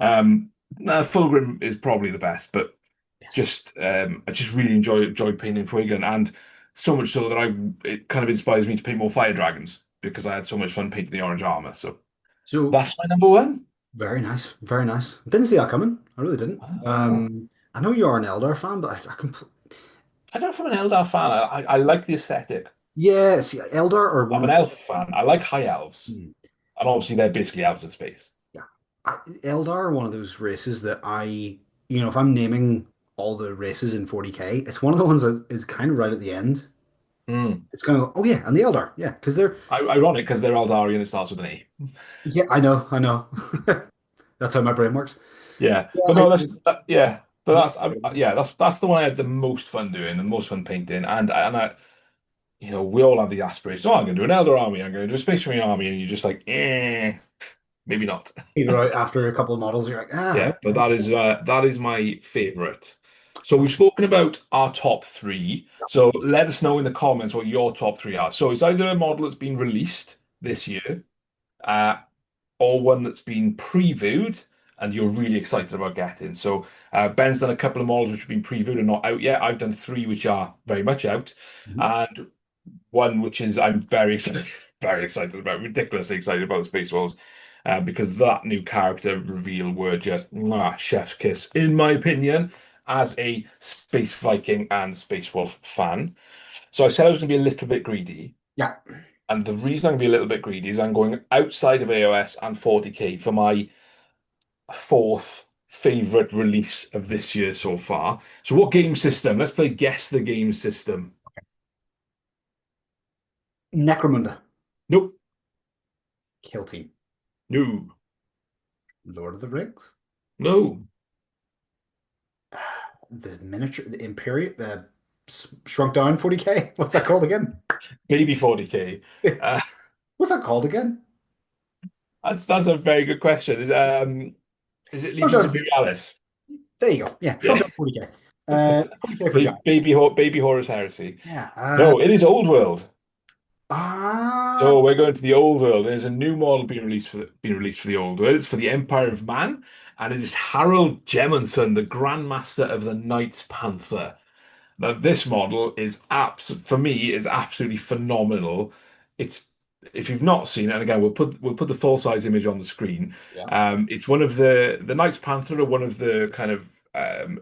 Speaker 2: Fulgrim is probably the best, but
Speaker 1: Yes.
Speaker 2: just I just really enjoy painting Fuegan, and so much so that I it kind of inspires me to paint more fire dragons because I had so much fun painting the orange armor. So
Speaker 1: So
Speaker 2: that's my number one.
Speaker 1: very nice. Very nice. Didn't see that coming. I really didn't.
Speaker 2: Ah.
Speaker 1: I know you are an Eldar fan, but I can.
Speaker 2: I don't know if I'm an Eldar fan. I like the aesthetic.
Speaker 1: Yeah, see, Eldar are one
Speaker 2: I'm an
Speaker 1: of.
Speaker 2: elf fan. I like high elves,
Speaker 1: Hmm.
Speaker 2: and obviously they're basically elves in space.
Speaker 1: Yeah. Eldar are one of those races that if I'm naming all the races in 40K, it's one of the ones that is kind of right at the end.
Speaker 2: Mm.
Speaker 1: It's kind of, oh yeah, and the Eldar, yeah, because they're,
Speaker 2: Ironic because they're Eldarian. It starts with an E.
Speaker 1: yeah, I know. That's how my brain works.
Speaker 2: Yeah,
Speaker 1: Yeah,
Speaker 2: but no, yeah, but
Speaker 1: I
Speaker 2: that's the one I had the most fun doing, the most fun painting, we all have the aspirations. Oh, I'm going to do an Elder army. I'm going to do a Space Marine army, and you're just like, maybe not.
Speaker 1: figure out after a couple of models, you're like,
Speaker 2: Yeah, but
Speaker 1: okay.
Speaker 2: that is my favorite. So
Speaker 1: Well,
Speaker 2: we've spoken about our top three. So let us know in the comments what your top three are. So it's either a model that's been released this year, uh, or one that's been previewed and you're really excited about getting. So Ben's done a couple of models which have been previewed and not out yet. I've done three which are very much out,
Speaker 1: mhm.
Speaker 2: and one which is I'm very excited, very excited about, ridiculously excited about Space Wolves. Because that new character reveal were just chef's kiss, in my opinion, as a Space Viking and Space Wolf fan. So I said I was going to be a little bit greedy,
Speaker 1: Yeah.
Speaker 2: and the reason I'm going to be a little bit greedy is I'm going outside of AOS and 40k for my fourth favorite release of this year so far. So what game system? Let's play Guess the Game System.
Speaker 1: Necromunda,
Speaker 2: Nope.
Speaker 1: Kill Team,
Speaker 2: No.
Speaker 1: Lord of the Rings,
Speaker 2: No.
Speaker 1: the miniature, the Imperial, the shrunk down 40K. What's that called again?
Speaker 2: Baby 40k. Uh,
Speaker 1: What's that called again?
Speaker 2: that's a very good question. Is it
Speaker 1: Shrunk
Speaker 2: Legions
Speaker 1: down.
Speaker 2: Imperialis?
Speaker 1: There you go. Yeah, shrunk
Speaker 2: Yeah.
Speaker 1: down 40K. 40K for giants.
Speaker 2: Baby Horus Heresy.
Speaker 1: Yeah.
Speaker 2: No, it is Old World.
Speaker 1: Ah,
Speaker 2: So we're going to the Old World. There's a new model being released for the Old World. It's for the Empire of Man, and it is Harold Jemison, the Grandmaster of the Knights Panther. Now, this model is for me is absolutely phenomenal. it's if you've not seen it, and again we'll put the full size image on the screen.
Speaker 1: Yeah.
Speaker 2: It's one of the Knights Panther are one of the kind of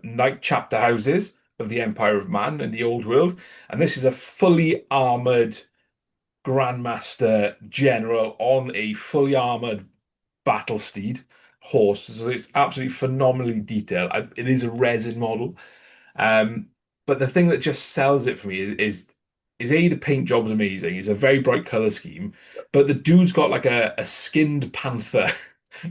Speaker 2: knight chapter houses of the Empire of Man in the old world, and this is a fully armored Grandmaster General on a fully armored battle steed horse. So it's absolutely phenomenally detailed. It is a resin model. Um, but the thing that just sells it for me is A, the paint job's amazing. It's a very bright color scheme, but the dude's got like a skinned panther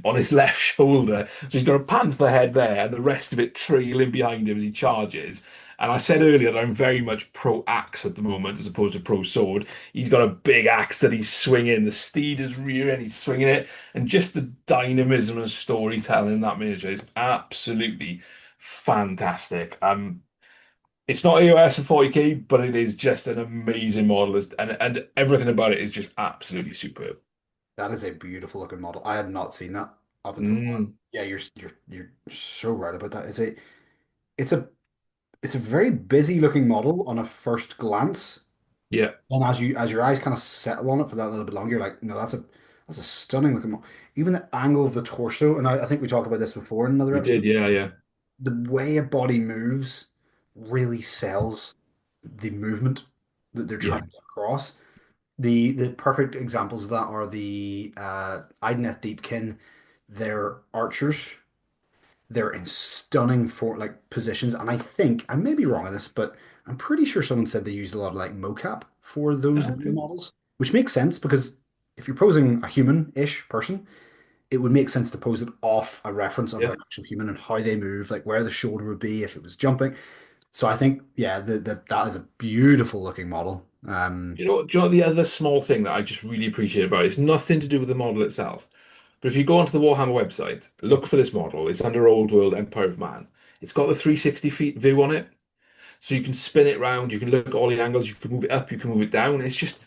Speaker 2: on his left shoulder. So he's got a panther head there and the rest of it trailing behind him as he charges. And I said earlier that I'm very much pro axe at the moment as opposed to pro sword. He's got a big axe that he's swinging. The steed is rearing, he's swinging it. And just the dynamism and storytelling in that miniature is absolutely fantastic. It's not AOS and 40k, but it is just an amazing model, and everything about it is just absolutely superb.
Speaker 1: That is a beautiful looking model. I had not seen that up until now.
Speaker 2: Mm,
Speaker 1: Yeah, you're so right about that. It's a it's a very busy looking model on a first glance.
Speaker 2: yeah,
Speaker 1: And as your eyes kind of settle on it for that little bit longer, you're like, no, that's a stunning looking model. Even the angle of the torso, and I think we talked about this before in another
Speaker 2: we
Speaker 1: episode.
Speaker 2: did. Yeah, yeah,
Speaker 1: The way a body moves really sells the movement that they're
Speaker 2: yeah,
Speaker 1: trying to get across. The perfect examples of that are the Idoneth Deepkin. They're archers. They're in stunning for like positions, and I think I may be wrong on this, but I'm pretty sure someone said they used a lot of like mocap for those new
Speaker 2: okay,
Speaker 1: models, which makes sense because if you're posing a human-ish person, it would make sense to pose it off a reference of
Speaker 2: yeah.
Speaker 1: an actual human and how they move, like where the shoulder would be if it was jumping. So I think, yeah, that is a beautiful looking model.
Speaker 2: Do you know what the other small thing that I just really appreciate about it? It's nothing to do with the model itself. But if you go onto the Warhammer website,
Speaker 1: Yeah.
Speaker 2: look for this model. It's under Old World Empire of Man. It's got the 360 feet view on it. So you can spin it round, you can look at all the angles, you can move it up, you can move it down. It's just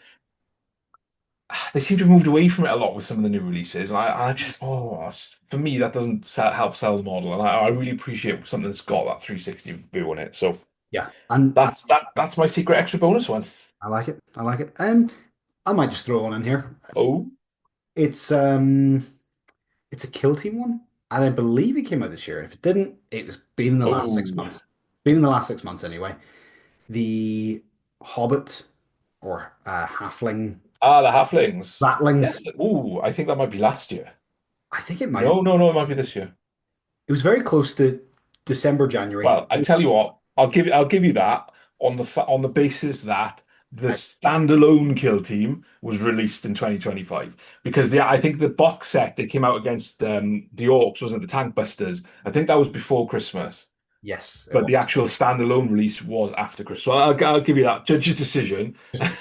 Speaker 2: they seem to have moved away from it a lot with some of the new releases. And I just, for me, that doesn't help sell the model. And I really appreciate something that's got that 360 view on it. So
Speaker 1: Yeah, and
Speaker 2: that's my secret extra bonus one.
Speaker 1: I like it. I like it. I might just throw one in here.
Speaker 2: Oh,
Speaker 1: It's it's a Kill Team one, and I believe it came out this year. If it didn't, it was been in the last six
Speaker 2: oh,
Speaker 1: months. Been in the last 6 months anyway. The Hobbit or Halfling
Speaker 2: the halflings. Yes.
Speaker 1: Ratlings.
Speaker 2: Oh, I think that might be last year.
Speaker 1: I think it might have.
Speaker 2: No, no, no, it might be this year.
Speaker 1: It was very close to December, January.
Speaker 2: Well, I tell you what, I'll give you that on the basis that the
Speaker 1: I,
Speaker 2: standalone Kill Team was released in 2025 because I think the box set they came out against the Orcs wasn't the Tank Busters. I think that was before Christmas,
Speaker 1: yes, it
Speaker 2: but
Speaker 1: was.
Speaker 2: the actual standalone release was after Christmas. So I'll give you that. Judge your decision.
Speaker 1: Just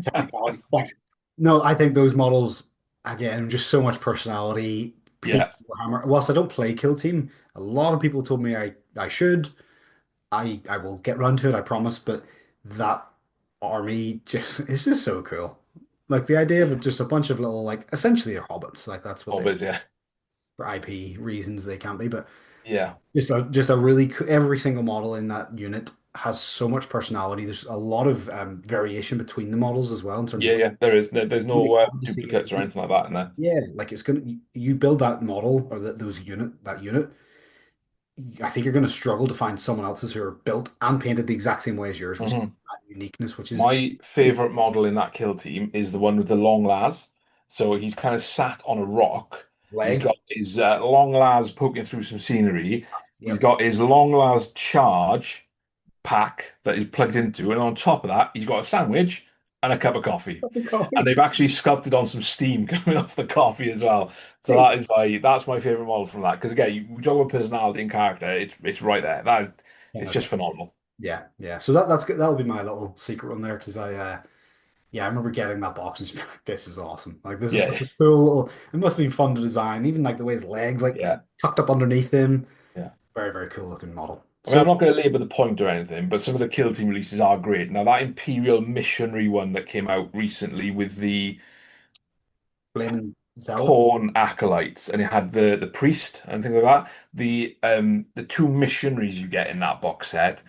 Speaker 1: technicality. Thanks. No, I think those models, again, just so much personality. Peak
Speaker 2: Yeah,
Speaker 1: Warhammer. Whilst I don't play Kill Team, a lot of people told me I should. I will get round to it, I promise. But that army just it's just so cool. Like the idea of just a bunch of little like essentially they're hobbits. Like that's what they
Speaker 2: always, yeah,
Speaker 1: for IP reasons they can't be. But
Speaker 2: yeah,
Speaker 1: just a really every single model in that unit has so much personality. There's a lot of variation between the models as well in terms
Speaker 2: yeah,
Speaker 1: of
Speaker 2: yeah. There is no, there's
Speaker 1: really
Speaker 2: no
Speaker 1: odd to see it.
Speaker 2: duplicates or anything like that in there.
Speaker 1: Yeah, like it's gonna you build that model or that unit. I think you're gonna struggle to find someone else's who are built and painted the exact same way as yours, which is
Speaker 2: Mhm.
Speaker 1: that uniqueness, which is
Speaker 2: My favorite model in that kill team is the one with the long las. So he's kind of sat on a rock. He's
Speaker 1: leg.
Speaker 2: got his long las poking through some scenery. He's
Speaker 1: Yep.
Speaker 2: got his long las charge pack that he's plugged into, and on top of that, he's got a sandwich and a cup of coffee.
Speaker 1: Cup of
Speaker 2: And
Speaker 1: coffee.
Speaker 2: they've actually sculpted on some steam coming off the coffee as well. So
Speaker 1: Hey,
Speaker 2: that's my favorite model from that. Because again, we talk about personality and character, it's right there. It's just phenomenal.
Speaker 1: yeah, yeah. So that's good. That'll be my little secret one there because yeah, I remember getting that box and just being like, this is awesome. Like this is
Speaker 2: Yeah,
Speaker 1: such a cool little. It must have been fun to design. Even like the way his legs like
Speaker 2: yeah,
Speaker 1: tucked up underneath him.
Speaker 2: yeah.
Speaker 1: Very very cool looking model.
Speaker 2: I mean,
Speaker 1: So
Speaker 2: I'm not going to labor the point or anything, but some of the Kill Team releases are great. Now, that Imperial Missionary one that came out recently with the
Speaker 1: blaming Zealot.
Speaker 2: Corn acolytes, and it had the priest and things like that. The two missionaries you get in that box set,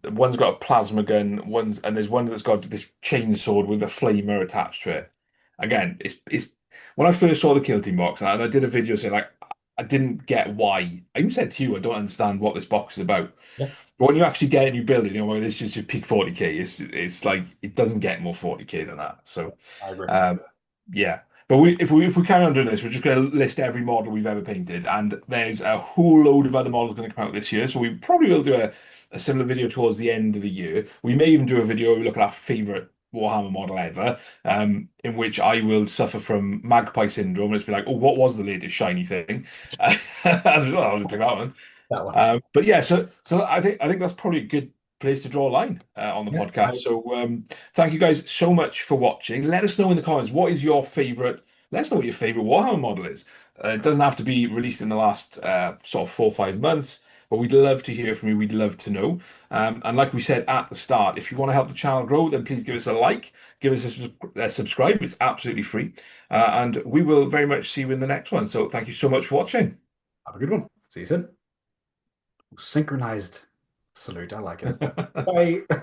Speaker 2: one's got a plasma gun, there's one that's got this chainsword with a flamer attached to it. again, it's when I first saw the Kill Team box, and I did a video saying like I didn't get why. I even said to you, I don't understand what this box is about.
Speaker 1: Yeah,
Speaker 2: But when you actually get it and you build it, you know, well, this is just peak 40k. It's like it doesn't get more 40k than that. So
Speaker 1: I agree.
Speaker 2: um, yeah. But if we carry on doing this, we're just going to list every model we've ever painted, and there's a whole load of other models going to come out this year. So we probably will do a similar video towards the end of the year. We may even do a video where we look at our favorite Warhammer model ever, in which I will suffer from magpie syndrome. And it's be like, oh, what was the latest shiny thing? As well, I'll pick that one.
Speaker 1: That one.
Speaker 2: But yeah, so I think that's probably a good place to draw a line on the
Speaker 1: Yeah,
Speaker 2: podcast. So thank you guys so much for watching. Let us know in the comments what is your favorite. Let us know what your favorite Warhammer model is. It doesn't have to be released in the last sort of 4 or 5 months, but we'd love to hear from you. We'd love to know. And like we said at the start, if you want to help the channel grow, then please give us a like, give us a subscribe. It's absolutely free, and we will very much see you in the next one. So thank you so much for watching.
Speaker 1: have a good one. See you soon. Synchronized salute. I like it. Bye.